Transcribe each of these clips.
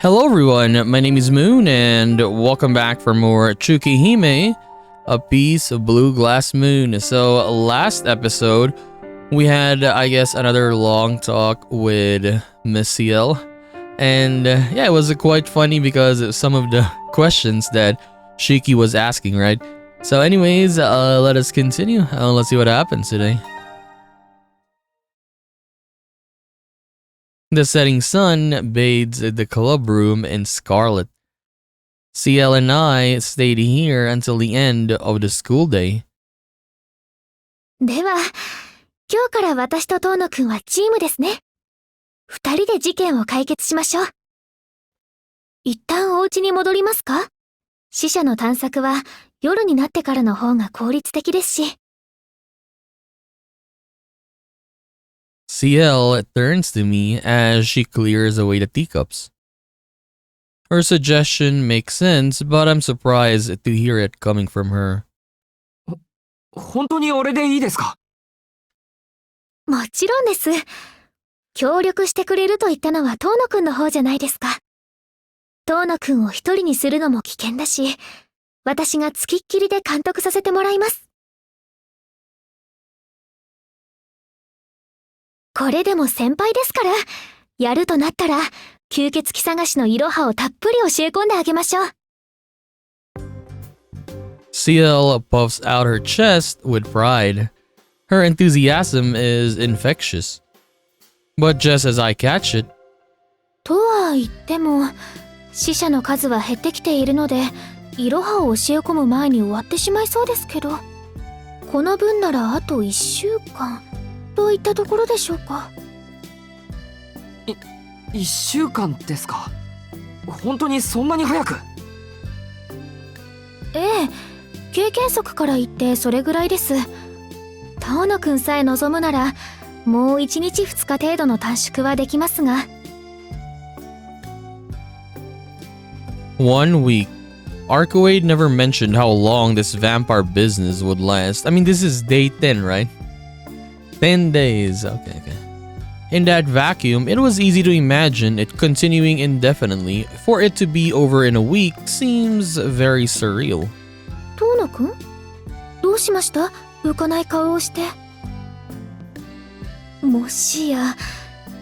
Hello everyone, my name is Moon and welcome back for more Tsukihime, a piece of blue glass moon. So last episode, we had, I guess, another long talk with Miss CL. And yeah, it was quite funny because of some of the questions that Shiki was asking, right? So anyways, let us continue. Let's see what happens today. The setting sun bathes the club room in scarlet. CL and I stayed here until the end of the school day. では、今日から私と遠野くんはチームですね。二人で事件を解決しましょう。一旦お家に戻りますか？死者の探索は夜になってからの方が効率的ですし。CL turns to me as she clears away the teacups. Her suggestion makes sense, but I'm surprised to hear it coming from her. 本当に俺でいいですか？もちろんです。協力してくれると言ったのは遠野くんの方じゃないですか。遠野くんを一人にするのも危険だし、私がつきっきりで監督させてもらいます。これでも先輩ですから、やるとなったら、吸血鬼探しのイロハをたっぷり教え込んであげましょう。CL puffs out her chest with pride. Her enthusiasm is infectious. But just as I catch it, とは言っても、死者の数は減ってきているので、イロハを教え込む前に終わってしまいそうですけど、この分ならあと1週間。といったところでしょうか。1週間ですか？本当にそんなに早く？ええ、経験則から言ってそれぐらいです。遠野くんさえ望むなら、もう1日2日程度の短縮はできますが。1 week. Arcade never mentioned how long this vampire business would last. I mean, this is day 10, right? 10 days. Okay. In that vacuum, it was easy to imagine it continuing indefinitely. For it to be over in a week seems very surreal. 遠野くん？どうしました？浮かない顔をして。もしや、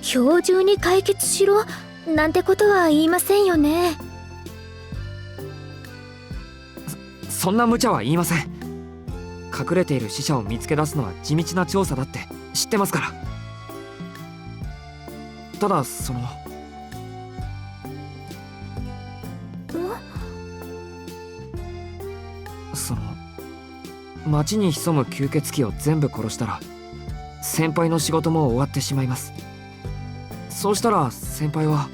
今日中に解決しろなんてことは言いませんよね。そんな無茶は言いません。隠れている死者を見つけ出すのは地道な調査だって知ってますから。ただ町に潜む吸血鬼を全部殺したら先輩の仕事も終わってしまいます。そうしたら先輩は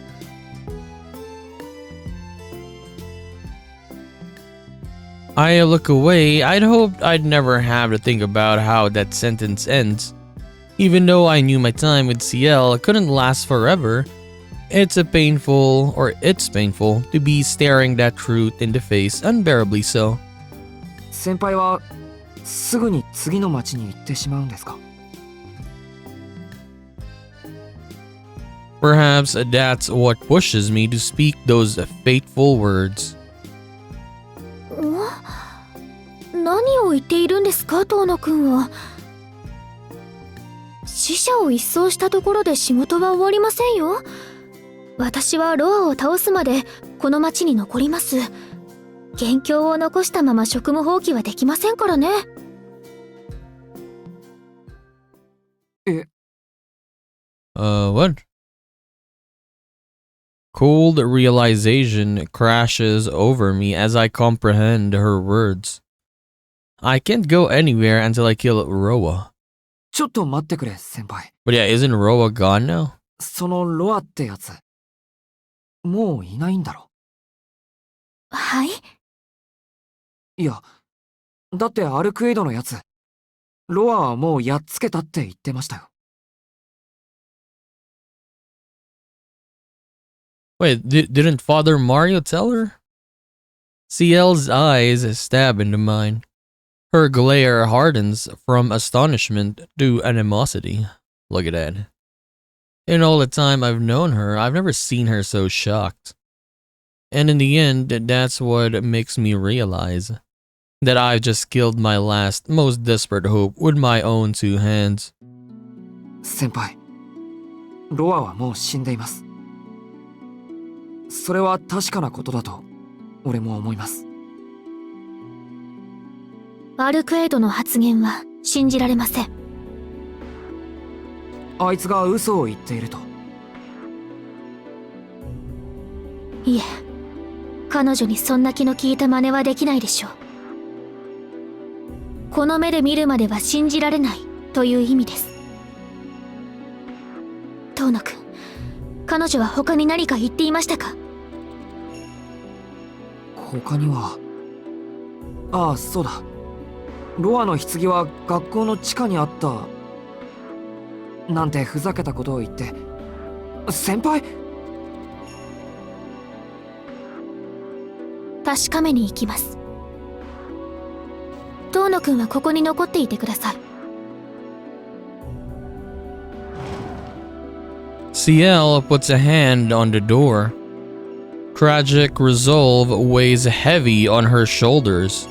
I look away. I'd hoped I'd never have to think about how that sentence ends. Even though I knew my time with CL couldn't last forever, it's painful to be staring that truth in the face, unbearably so. 先輩はすぐに次の町に行ってしまうんですか？ Perhaps that's what pushes me to speak those fateful words. 何を言っているんですか、遠野くんは。死者を一掃したところで仕事は終わりませんよ。私はロアを倒すまでこの町に残ります。元凶を残したまま職務放棄はできませんからね。What? Cold realization crashes over me as I comprehend her words. I can't go anywhere until I kill Roa. ちょっと待ってくれ先輩。 But yeah, isn't Roa gone now? そのロアってやつもういないんだろ？はい？いや、だってアルクエイドのやつロアはもうやっつけたって言ってましたよ。Wait, didn't Father Mario tell her? CL's eyes stab into mine. Her glare hardens from astonishment to animosity. Look at that. In all the time I've known her, I've never seen her so shocked. And in the end, that's what makes me realize that I've just killed my last, most desperate hope with my own two hands. 先輩、ロアはもう死んでいます。それは確かなことだと俺も思います。アルクエイドの発言は信じられません。あいつが嘘を言っていると。いえ、彼女にそんな気の利いた真似はできないでしょう。この目で見るまでは信じられないという意味です。遠野くん、彼女は他に何か言っていましたか？他には、ああ、そうだ。ロアの棺は学校の地下にあったなんてふざけたことを言って。先輩、確かめに行きます。遠野くんはここに残っていてください。CL puts a hand on the door. Tragic resolve weighs heavy on her shoulders.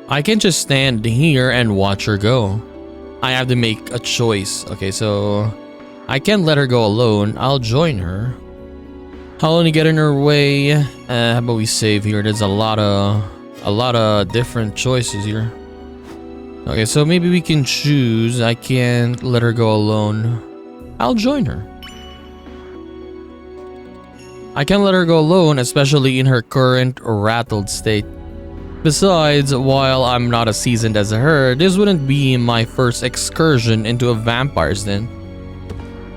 I can just stand here and watch her go. I have to make a choice. Okay, so I can't let her go alone. I'll join her. I'll only get in her way. How about we save here? There's a lot of different choices here. Okay, so maybe we can choose. I can't let her go alone. I'll join her. I can't let her go alone, especially in her current rattled state. Besides, while I'm not as seasoned as her, this wouldn't be my first excursion into a vampire's den.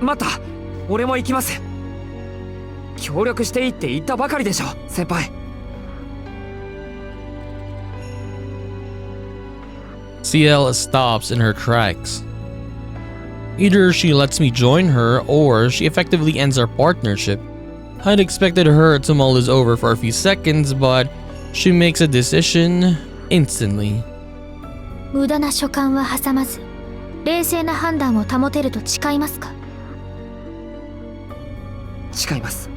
待った、俺も行きます。協力していいって言ったばかりでしょ、先輩。CL stops in her tracks. Either she lets me join her, or she effectively ends our partnership. I'd expected her to mull this over for a few seconds, but she makes a decision instantly. 無駄な所感は挟まず、冷静な判断を保てると誓いますか？誓います。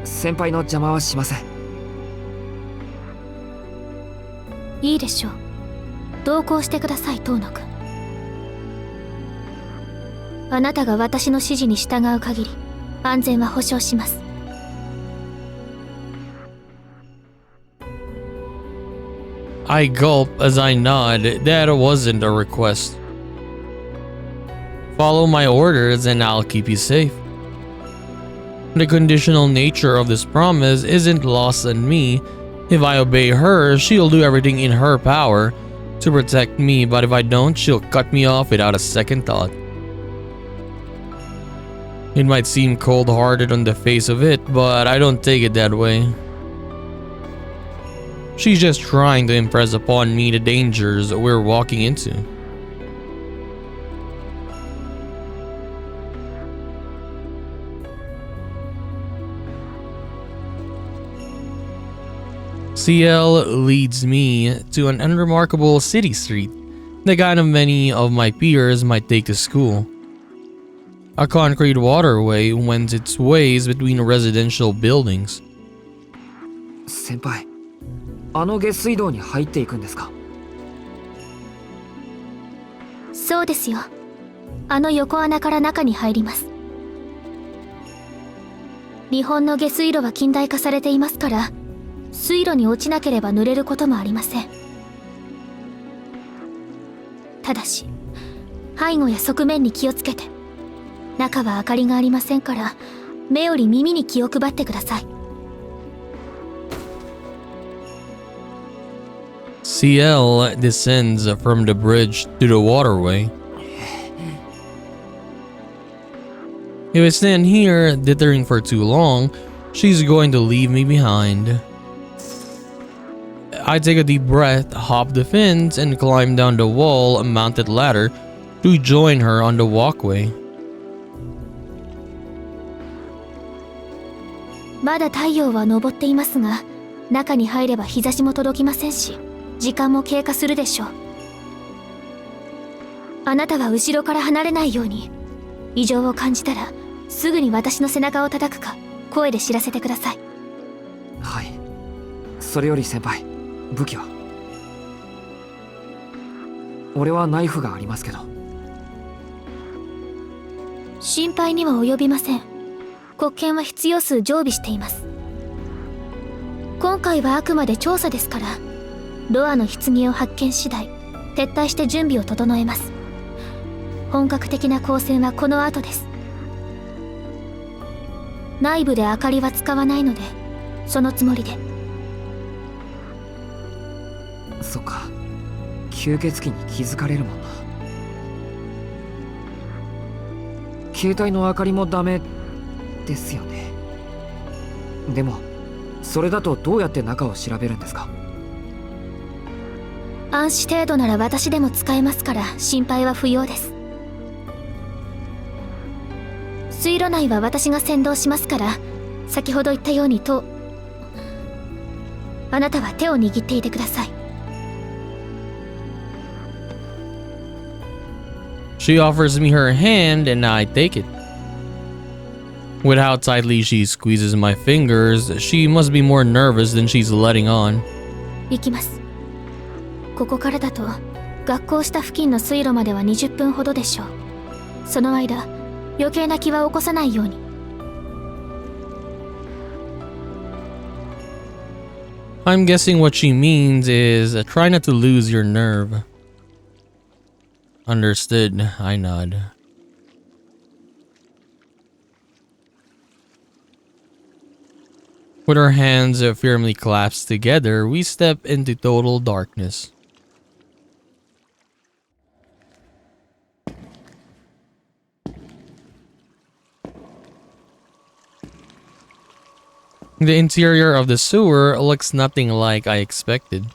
先輩の邪魔はしません。いいでしょう。同行してください、遠野くん。あなたが私の指示に従う限り、安全は保証します。I gulp as I nod. That wasn't a request. Follow my orders and I'll keep you safe. The conditional nature of this promise isn't lost on me. If I obey her, she'll do everything in her power to protect me, but if I don't, she'll cut me off without a second thought. It might seem cold-hearted on the face of it, but I don't take it that way. She's just trying to impress upon me the dangers we're walking into. CL leads me to an unremarkable city street, the kind of many of my peers might take to school. A concrete waterway wends its ways between residential buildings. 先輩、あの下水道に入っていくんですか？そうですよ。あの横穴から中に入ります。日本の下水路は近代化されていますから、水路に落ちなければ濡れることもありません。ただし、背後や側面に気をつけて。中は明かりがありませんから、目より耳に気を配ってください。CL descends from the bridge to the waterway. If I stand here dithering for too long, she's going to leave me behind. I take a deep breath, hop the fence, and climb down the wall-mounted ladder to join her on the walkway. まだ太陽は昇っていますが、中に入れば日差しも届きませんし、時間も経過するでしょう。あなたは後ろから離れないように、異常を感じたらすぐに私の背中を叩くか声で知らせてください。はい。それより先輩、武器は？俺はナイフがありますけど。心配には及びません。国権は必要数常備しています。今回はあくまで調査ですから、ロアの棺を発見次第撤退して準備を整えます。本格的な光線はこの後です。内部で明かりは使わないので、そのつもりで。そっか、吸血鬼に気づかれるもんな。携帯の明かりもダメですよね。でもそれだとどうやって中を調べるんですか？暗視程度なら私でも使えますから心配は不要です。水路内は私が先導しますから、先ほど言ったようにあなたは手を握っていてください。She offers me her hand and I take it. With how tightly she squeezes my fingers, she must be more nervous than she's letting on. 行きます。ここからだと学校下付近の水路までは20分ほどでしょう。その間余計な気は起こさないように。I'm guessing what she means is try not to lose your nerve. Understood, I nod. With our hands firmly clasped together, we step into total darkness. The interior of the sewer looks nothing like I expected.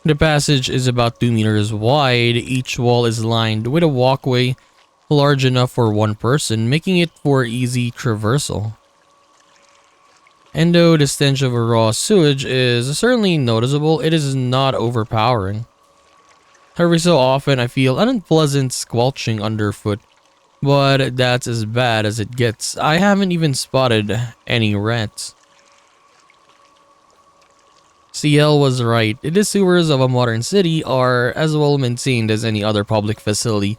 The passage is about 2 meters wide. Each wall is lined with a walkway large enough for one person, making it for easy traversal. And though the stench of raw sewage is certainly noticeable, it is not overpowering. Every so often I feel an unpleasant squelching underfoot, but that's as bad as it gets. I haven't even spotted any rats. CL was right. The sewers of a modern city are as well maintained as any other public facility.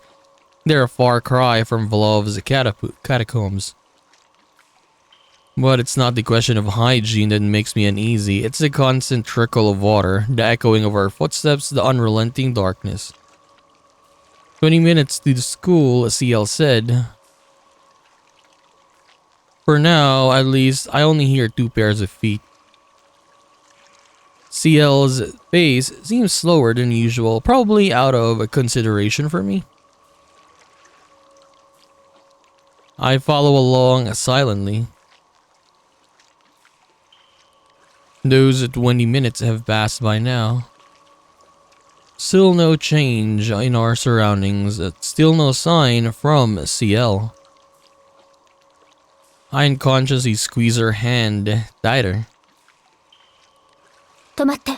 They're a far cry from Vlov's catacombs. But it's not the question of hygiene that makes me uneasy. It's the constant trickle of water, the echoing of our footsteps, the unrelenting darkness. 20 minutes to the school, CL said. For now, at least, I only hear 2 pairs of feet. CL's pace seems slower than usual, probably out of consideration for me. I follow along silently. Those 20 minutes have passed by now. Still no change in our surroundings, still no sign from CL. I unconsciously squeeze her hand tighter. 止まって。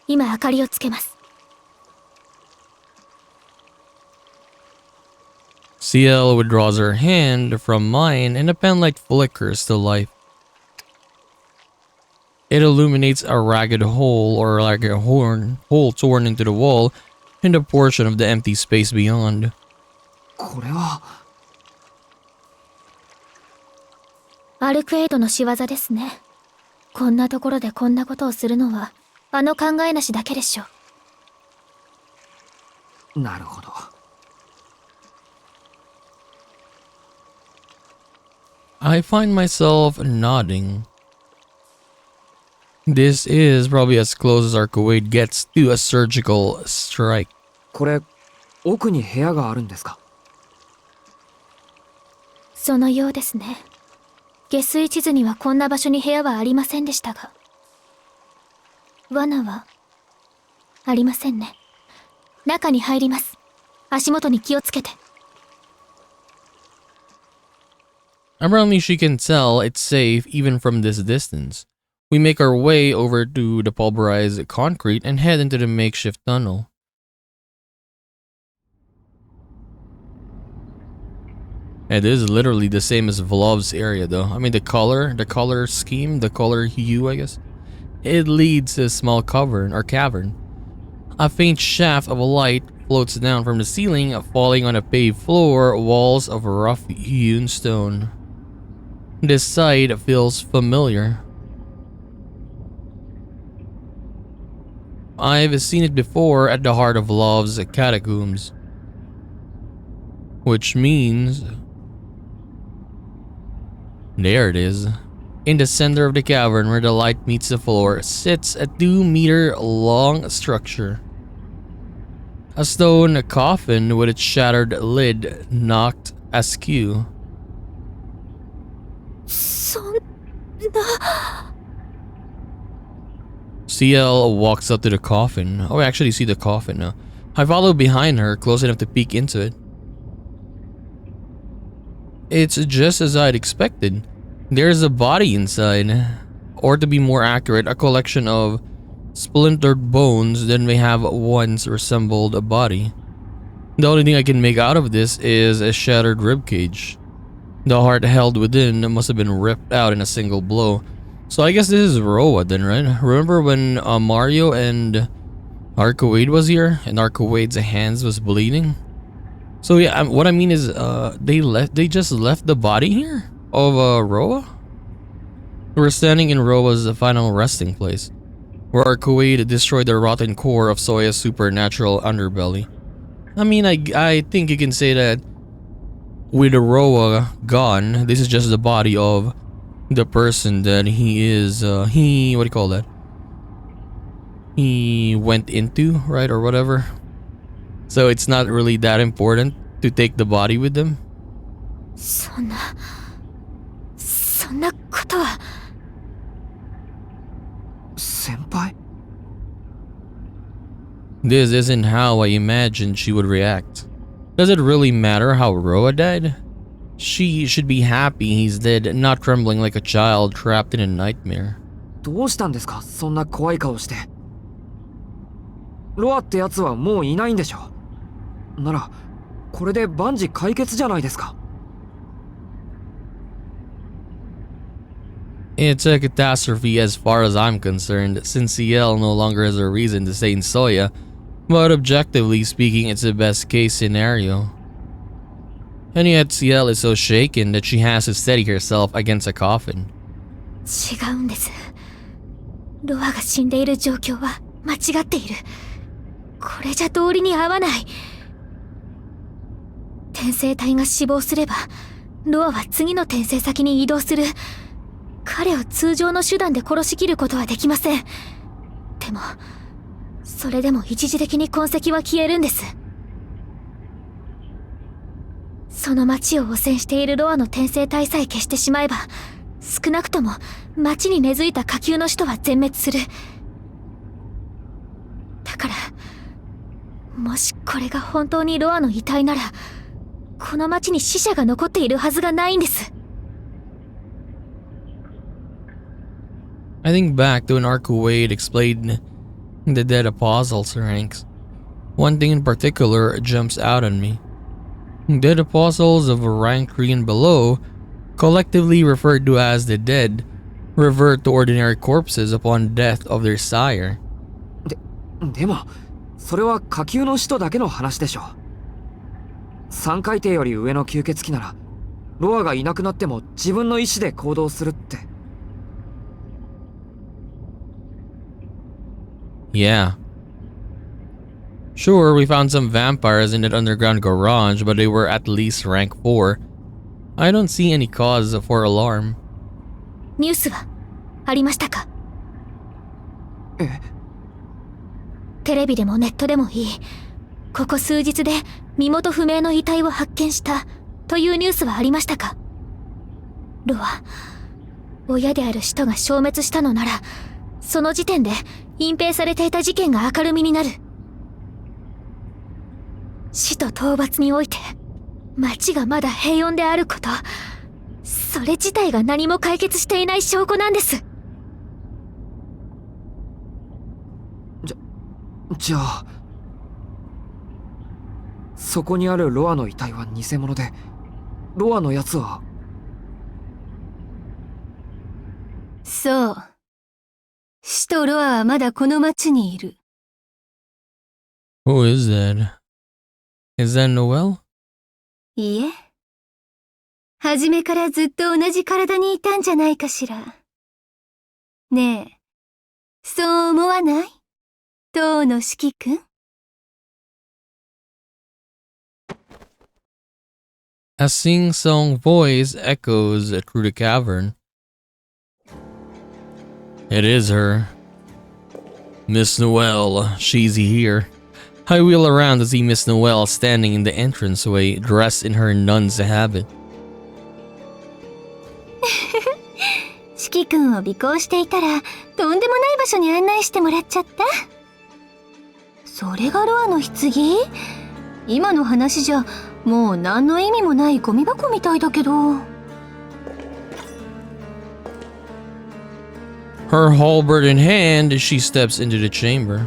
今明かりをつけます。CL withdraws her hand from mine and a penlight flickers to life. It illuminates a ragged hole or like a hole torn into the wall in the portion of the empty space beyond. これはアルクエイドの仕業ですね。こんなところでこんなことをするのはあの考えなしだけでしょう。なるほど。I find myself nodding. This is probably as close as our Kuwait gets to a surgical strike. これ奥に部屋があるんですか？そのようですね。下水地図にはこんな場所に部屋はありませんでしたが。罠はありませんね。中に入ります。足元に気をつけて。Apparently she can tell it's safe even from this distance. We make our way over to the pulverized concrete and head into the makeshift tunnel. It is literally the same as Vlov's area though. I mean the color scheme, the color hue I guess. It leads to a small cavern or cavern. A faint shaft of light floats down from the ceiling, falling on a paved floor, walls of rough hewn stone. This sight feels familiar. I've seen it before at the heart of Vlov's catacombs. Which means... there it is. In the center of the cavern where the light meets the floor sits a 2-meter long structure. A stone coffin with its shattered lid knocked askew. CL walks up to the coffin. Oh, I actually see the coffin now. I follow behind her, close enough to peek into it. It's just as I'd expected. There's a body inside. Or to be more accurate, a collection of splintered bones that may have once resembled a body. The only thing I can make out of this is a shattered ribcage. The heart held within must have been ripped out in a single blow. So I guess this is Roa then, right? Remember when Mario and Arcade was here and Arcade's hands was bleeding? So yeah, what I mean is they just left the body here of Roa? We're standing in Roa's final resting place, where Arcade destroyed the rotten core of Soya's supernatural underbelly. I mean, I think you can say that with Roa gone, this is just the body of the person that he is, what do you call that? He went into, right, or whatever. So it's not really that important to take the body with them. そんなことは。先輩? This isn't how I imagined she would react. Does it really matter how Roa died? She should be happy he's dead, not trembling like a child trapped in a nightmare. どうしたんですか、そんな怖い顔して。ロアってやつはもういないんでしょ。なら、これで万事解決じゃないですか。It's a catastrophe as far as I'm concerned, since CL no longer has a reason to stay in Soya, but objectively speaking it's the best case scenario. And yet CL is so shaken that she has to steady herself against a coffin. 違うんです。ロアが死んでいる状況は間違っている。これじゃ道理に合わない。転生体が死亡すれば、ロアは次の転生先に移動する。彼を通常の手段で殺しきることはできません。でも、それでも一時的に痕跡は消えるんです。その町を汚染しているロアの転生体さえ消してしまえば、少なくとも町に根付いた下級の使徒は全滅する。だから、もしこれが本当にロアの遺体なら、この町に死者が残っているはずがないんです。I think back to when Arcade explained the dead apostles' ranks. One thing in particular jumps out on me. Dead apostles of rank 3 and below, collectively referred to as the dead, revert to ordinary corpses upon death of their sire. でも、それは下級の使徒だけの話でしょ。3階艇より上の吸血鬼なら、ロアがいなくなっても自分の意志で行動するって。Yeah. Sure, we found some vampires in that underground garage, but they were at least rank 4. I don't see any cause for alarm. ニュースはありましたか？テレビでもネットでもいい。ここ数日で身元不明の遺体を発見したというニュースはありましたか？ロア、親である使徒が消滅したのなら、その時点で隠蔽されていた事件が明るみになる。死と討伐において町がまだ平穏であること、それ自体が何も解決していない証拠なんです。じゃあ、そこにあるロアの遺体は偽物で、ロアのやつは。そう。使徒ロアはまだこの町にいる。Who is that? Is that Noel? いいえ。初めからずっと同じ体にいたんじゃないかしら。ねえ、そう思わない？当の四季くん。A sing-song voice echoes through the cavern. It is her. Miss Noel, she's here. I wheel around to see Miss Noel standing in the entranceway, dressed in her nun's habit. 四季くんを尾行していたら、とんでもない場所に案内してもらっちゃった。それがロアの棺？今の話じゃ、もう何の意味もないゴミ箱みたいだけど。Her halberd in hand, she steps into the chamber.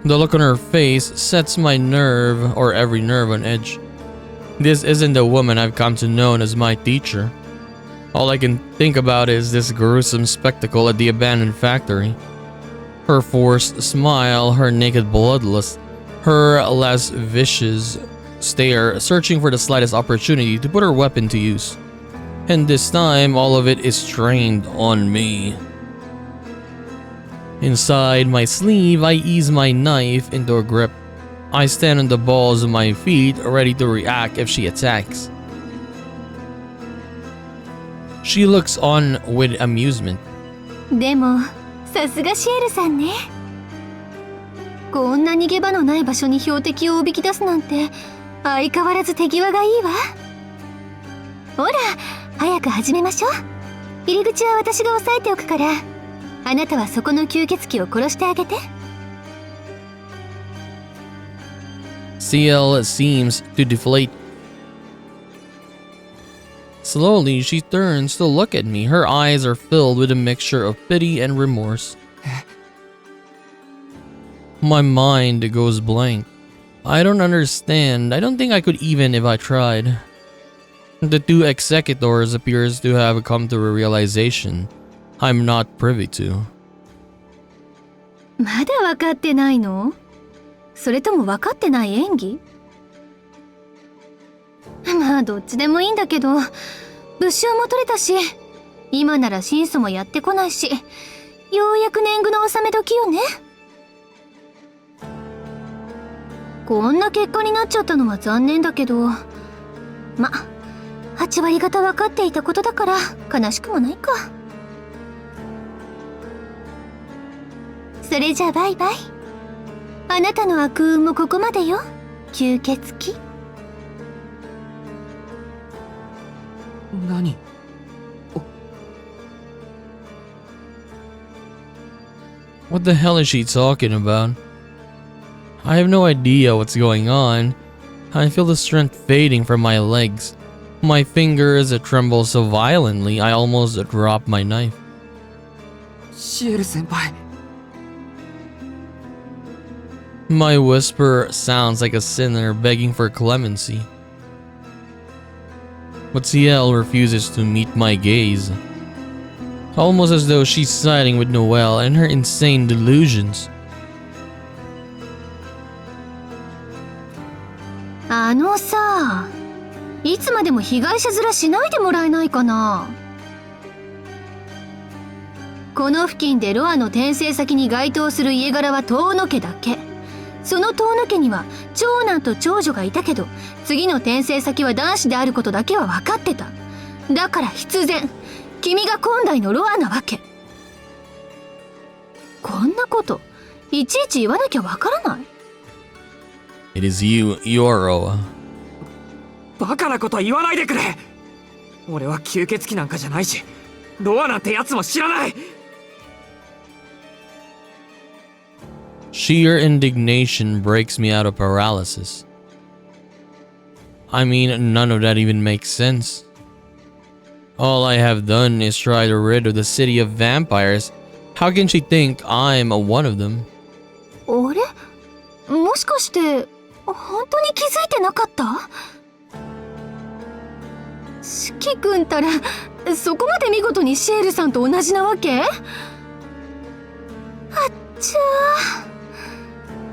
The look on her face sets my nerve, or every nerve, on edge. This isn't the woman I've come to know as my teacher. All I can think about is this gruesome spectacle at the abandoned factory. Her forced smile, her naked bloodlust, her less vicious stare, searching for the slightest opportunity to put her weapon to use. And this time, all of it is trained on me. Inside my sleeve, I ease my knife into a grip. I stand on the balls of my feet, ready to react if she attacks. She looks on with amusement. でも、さすがシエルさんね。こんな逃げ場のない場所に標的をおびき出すなんて、相変わらず手際がいいわ。ほら、早く始めましょう。入り口は私が押さえておくから、あなたはそこの吸血鬼を殺してあげて。CL seems to deflate. Slowly, she turns to look at me. Her eyes are filled with a mixture of pity and remorse. My mind goes blank. I don't understand. I don't think I could even if I tried. The two executors appears to have come to a realization I'm not privy to. まだ分かってないの？それとも分かってない演技？まあどっちでもいいんだけど、物証も取れたし、今なら審査もやってこないし、ようやく年貢の納め時よね。こんな結果になっちゃったのは残念だけど、ま、8割方分かっていたことだから悲しくもないか。それじゃあバイバイ。あなたの悪運もここまでよ、吸血鬼。何？ What the hell is she talking about? I have no idea what's going on. I feel the strength fading from my legs. My fingers tremble so violently I almost drop my knife. シエル先輩。 My whisper sounds like a sinner begging for clemency. But CL refuses to meet my gaze. Almost as though she's siding with Noel and her insane delusions. あのさ、いつまでも被害者面しないでもらえないかな。この付近でロアの転生先に該当する家柄は遠野家だけ。その遠野家には長男と長女がいたけど、次の転生先は男子であることだけは分かってた。だから必然、君が今代のロアなわけ。こんなこといちいち言わなきゃ分からない。 It is you, Yoro. バカなこと言わないでくれ。俺は吸血鬼なんかじゃないし、ロアなんてやつも知らない。 Sheer indignation breaks me out of paralysis. I mean, none of that even makes sense. All I have done is try to rid of the city of vampires. How can she think I'm one of them? あれ？ももしかして本当に気づいてなかった？四季くんたらそこまで見事にシエルさんと同じなわけ？あっちゃ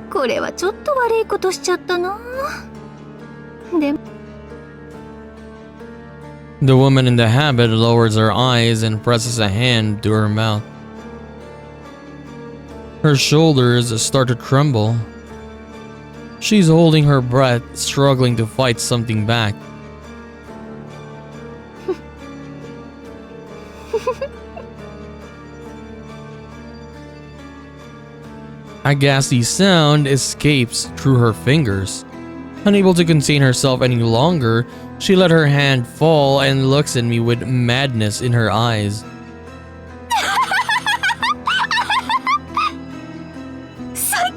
ー、これはちょっと悪いことしちゃったな。でも The woman in the habit lowers her eyes and presses a hand to her mouth. Her shoulders start to tremble. She's holding her breath, struggling to fight something back. A ghastly sound escapes through her fingers. Unable to contain herself any longer, she let her hand fall and looks at me with madness in her eyes. 最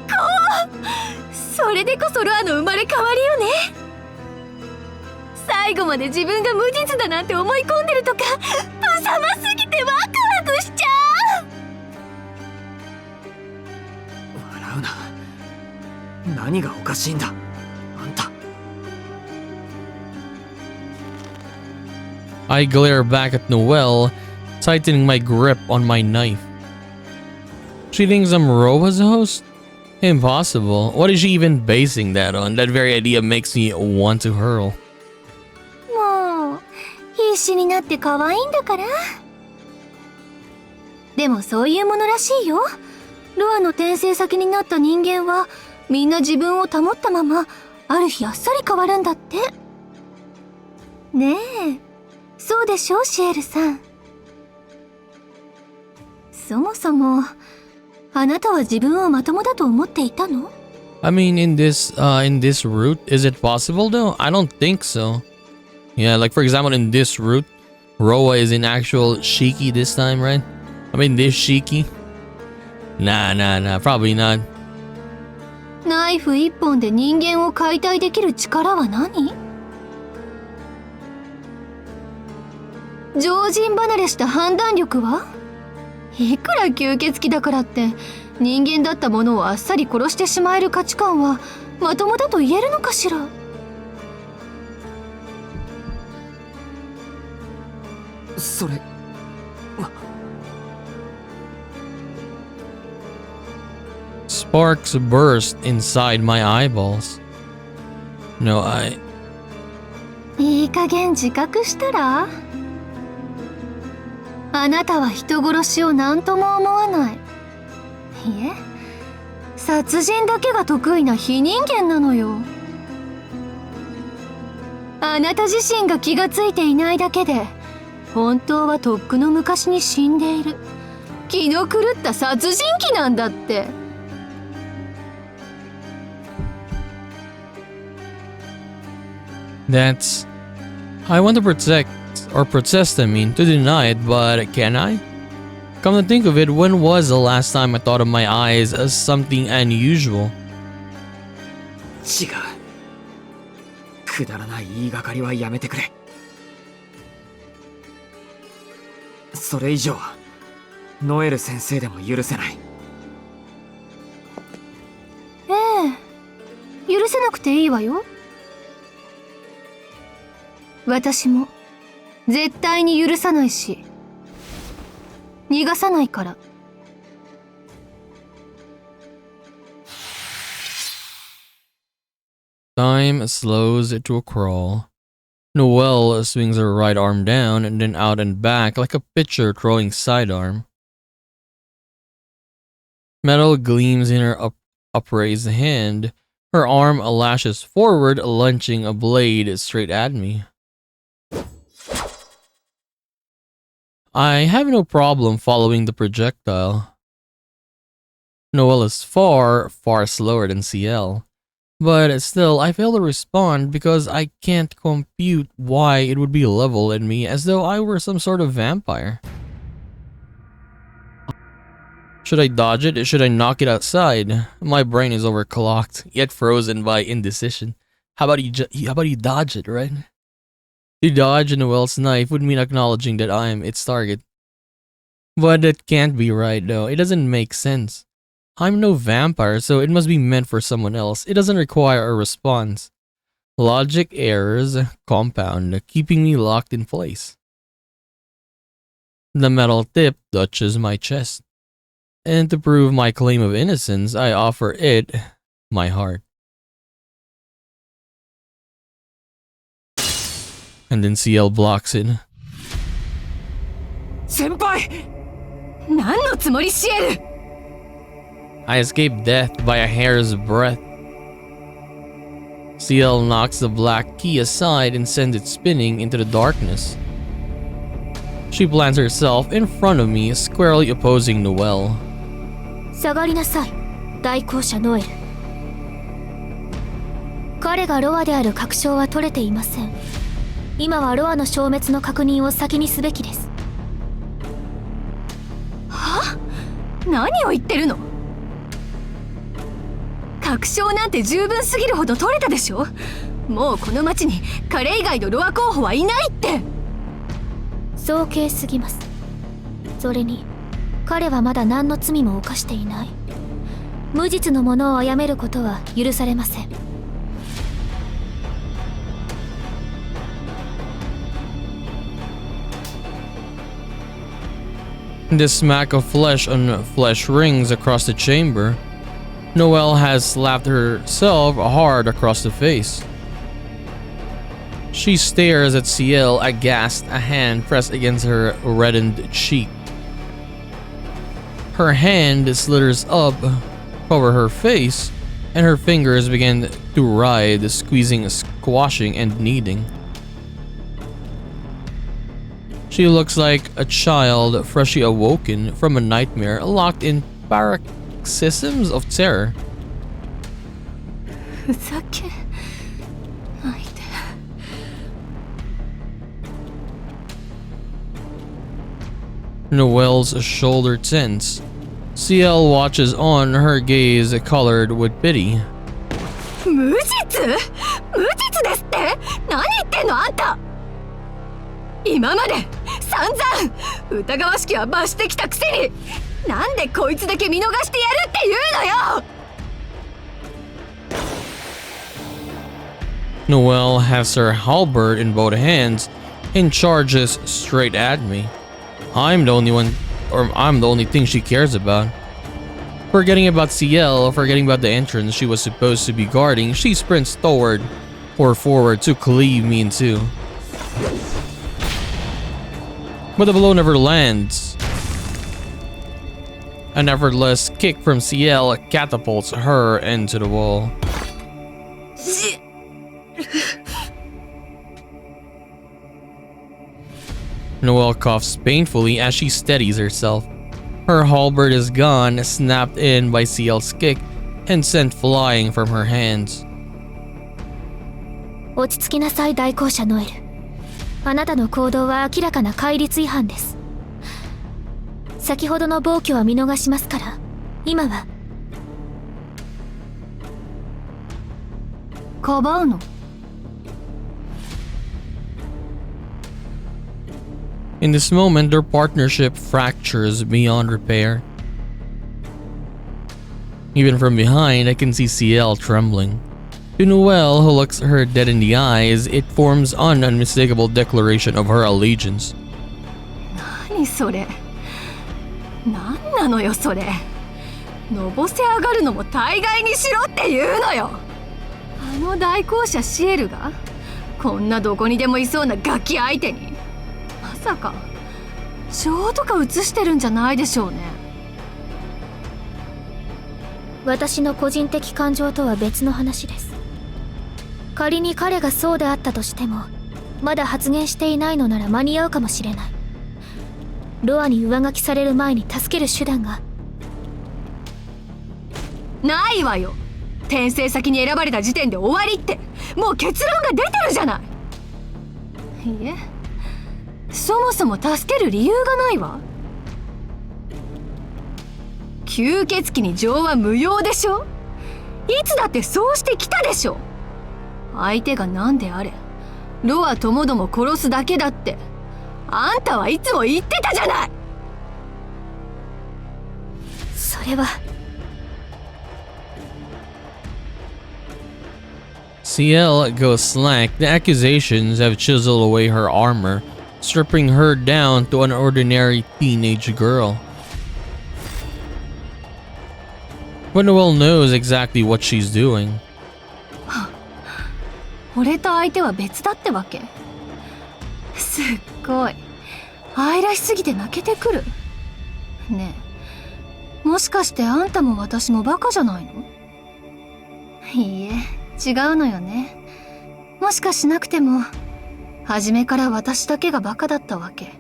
高！それでこそロアの生まれ変わりよね。最後まで自分が無実だなんて思い込んでるとか、無様すぎてワクワクしちゃう。笑うな。何がおかしいんだ、あんた。I glare back at Noel, tightening my grip on my knife. She thinks I'm Roa's host? Impossible. What is she even basing that on? That very idea makes me want to hurl. もう必死になって可愛いんだから。でもそういうものらしいよ。ロアの転生先になった人間はみんな自分を保ったままある日あっさり変わるんだって。ねえ、そうでしょシエルさん。そもそもあなたは自分をまともだと思っていたの？ I mean, in this route, is it possible though? I don't think so. Yeah, like for example, in this route, Roa is in actual Shiki this time, right? I mean, this Shiki? Nah, probably not. ナイフ一本で人間を解体できる力は何？常人離れした判断力は？いくら吸血鬼だからって人間だったものをあっさり殺してしまえる価値観はまともだと言えるのかしら？それ Sparks burst inside my eyeballs. No, いい加減自覚したら？あなたは人殺しを何とも思わない。いえ、殺人だけが得意な非人間なのよ。あなた自身が気がついていないだけで本当はとっくの昔に死んでいる気の狂った殺人鬼なんだって。that's... I want to protest, I mean, to deny it, but can I? Come to think of it, when was the last time I thought of my eyes as something unusual? 違う。くだらない言いがかりはやめてくれ。それ以上はノエル先生でも許せない。ええ、許せなくていいわよ。私も絶対に許さないし逃がさないから。Time slows to a crawl. Noel swings her right arm down and then out and back like a pitcher throwing sidearm. Metal gleams in her upraised hand. Her arm lashes forward, launching a blade straight at me. I have no problem following the projectile. Noel is far slower than CL. But still, I fail to respond because I can't compute why it would be leveled at me as though I were some sort of vampire. Should I dodge it? Should I knock it outside? My brain is overclocked, yet frozen by indecision. How about you dodge it, right? To dodge Noel's knife would mean acknowledging that I am its target. But that can't be right though, it doesn't make sense. I'm no vampire, so it must be meant for someone else. It doesn't require a response. Logic errors compound, keeping me locked in place. The metal tip touches my chest, and to prove my claim of innocence, I offer it my heart. And then CL blocks it. 先輩。何のつもりシエル。 I escape death by a hair's breadth. CL knocks the black key aside and sends it spinning into the darkness. She plants herself in front of me, squarely opposing Noel. 下がりなさい、代行者ノエル。彼がロアである確証は取れていません。今はロアの消滅の確認を先にすべきです。は？何を言ってるの？確証なんて十分すぎるほど取れたでしょ。もうこの町に彼以外のロア候補はいないって。早計すぎます。それに彼はまだ何の罪も犯していない。無実の者を殺めることは許されません。The smack of flesh on flesh rings across the chamber. Noel has slapped herself hard across the face. She stares at CL aghast, a hand pressed against her reddened cheek. Her hand slithers up over her face, and her fingers begin to writhe, squeezing, squashing, and kneading. She looks like a child freshly awoken from a nightmare, locked in paroxysms of terror. ふざけないで。Noel's shoulder tense. CL watches on, her gaze colored with pity. 無実？無実ですって？何言ってんのあんた。今まで散々疑わしきは増してきたくせに、なんでこいつだけ見逃してやるって言うのよ。 Noel has her halberd in both hands and charges straight at me. I'm the only thing she cares about. Forgetting about CL, forgetting about the entrance she was supposed to be guarding, she sprints forward to cleave me in two. But the blow never lands. An effortless kick from CL catapults her into the wall. Noel coughs painfully as she steadies herself. Her halberd is gone, snapped in by CL's kick, and sent flying from her hands. 落ち着きなさい、代行者ノエル。あなたの行動は明らかな戒律違反です。先ほどの暴挙は見逃しますから、今は。かばうの？ In this moment, their partnership fractures beyond repair. Even from behind, I can see CL trembling. To Noel, who looks her dead in the eyes, it forms an unmistakable declaration of her allegiance. 何それ？何なのよそれ。のぼせ上がるのも大概にしろって言うのよ。あの代行者シエルがこんなどこにでもいそうなガキ相手に。まさか情とか映してるんじゃないでしょうね。私の個人的感情とは別の話です。仮に彼がそうであったとしても、まだ発言していないのなら間に合うかもしれない。ロアに上書きされる前に助ける手段が。ないわよ。転生先に選ばれた時点で終わりって、もう結論が出てるじゃない。いえ、そもそも助ける理由がないわ。吸血鬼に情は無用でしょ。いつだってそうしてきたでしょ。相手が何であれロアともども殺すだけだってあんたはいつも言ってたじゃない。それは CL goes slack. The accusations have chiseled away her armor, stripping her down to an ordinary teenage girl. But Noel knows exactly what she's doing. 俺と相手は別だってわけ。すっごい愛らしすぎて泣けてくる。ねえ、もしかしてあんたも私もバカじゃないの？いいえ、違うのよね。もしかしなくても初めから私だけがバカだったわけ。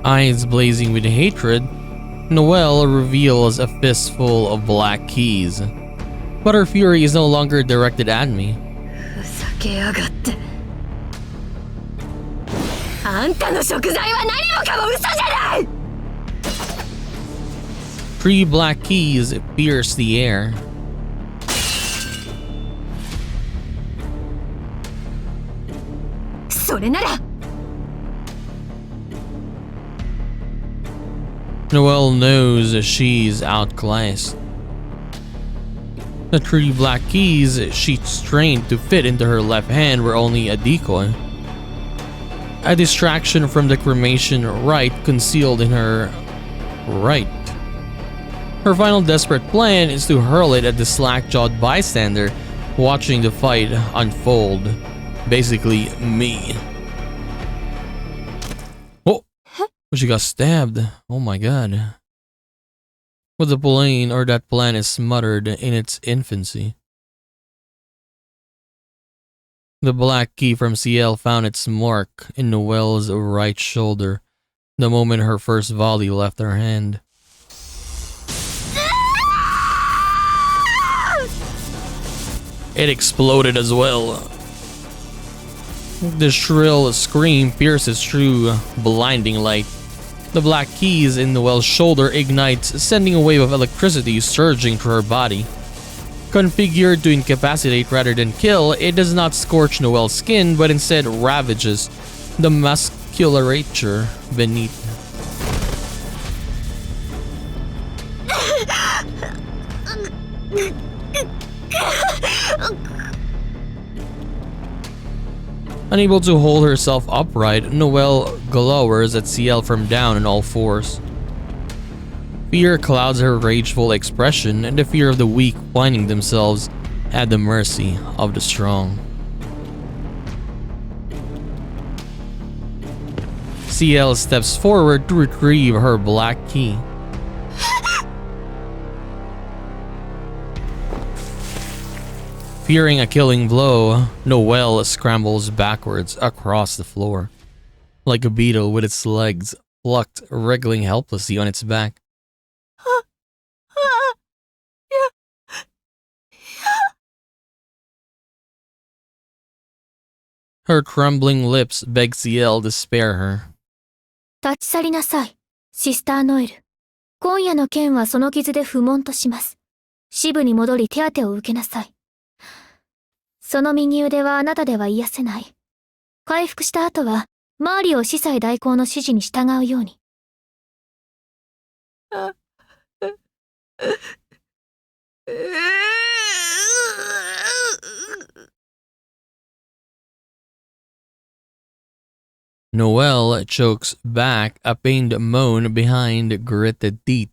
Eyes blazing with hatred, Noel reveals a fistful of black keys. But her fury is no longer directed at me. ふざけやがって。あんたの食材は何もかも嘘じゃない。 3 black keys pierce the air. それなら Noel knows she's outclassed. The 3 black keys she strained to fit into her left hand were only a decoy. A distraction from the cremation rite concealed in her right. Her final desperate plan is to hurl it at the slack-jawed bystander watching the fight unfold. Basically, me. Oh! She got stabbed. Oh my god. But the plane or that plan is smothered in its infancy. The black key from CL found its mark in Noel's right shoulder the moment her first volley left her hand. It exploded as well. The shrill scream pierces through blinding light. The black keys in Noel's shoulder ignites, sending a wave of electricity surging through her body. Configured to incapacitate rather than kill, it does not scorch Noel's skin, but instead ravages the musculature beneath. Unable to hold herself upright, Noel glowers at CL from down on all fours. Fear clouds her rageful expression, and the fear of the weak finding themselves at the mercy of the strong. CL steps forward to retrieve her black key. Fearing a killing blow, Noel scrambles backwards across the floor, like a beetle with its legs plucked, wriggling helplessly on its back. Her trembling lips beg CL to spare her. 立ち去りなさい、シスターノエル。今夜の件はその傷で不問とします。支部に戻り手当てを受けなさい。その右腕はあなたでは癒せない。回復した後は、周りを司祭代行の指示に従うように。Noel chokes back a pained moan behind gritted teeth.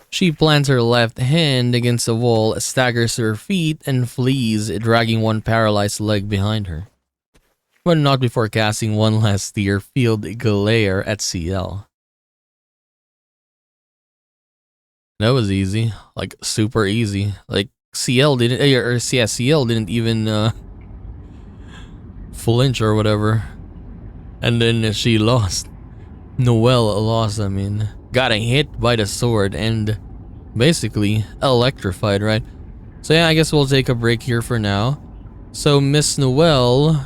She plants her left hand against the wall, staggers to her feet, and flees, dragging one paralyzed leg behind her. But not before casting one last tear-filled glare at CL. That was easy. Like, super easy. Like, CL didn't even flinch or whatever. And then she lost. Noel lost, I mean. Got hit by the sword and basically electrified, right? So yeah, I guess we'll take a break here for now. So Miss Noel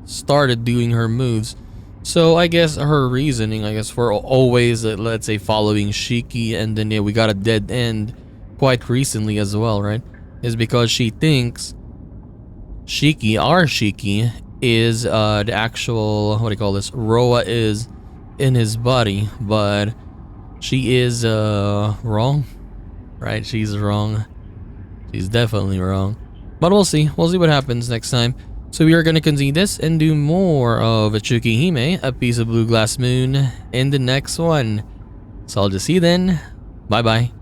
started doing her moves. So I guess her reasoning, for always, let's say, following Shiki, and then yeah, we got a dead end quite recently as well, right? Is because she thinks Shiki, our Shiki, is the actual, what do you call this? Roa is in his body, but she is wrong. Right, she's wrong. She's definitely wrong. But we'll see. We'll see what happens next time. So we are going to continue this and do more of Tsukihime, A Piece of Blue Glass Moon, in the next one. So I'll just see you then. Bye-bye.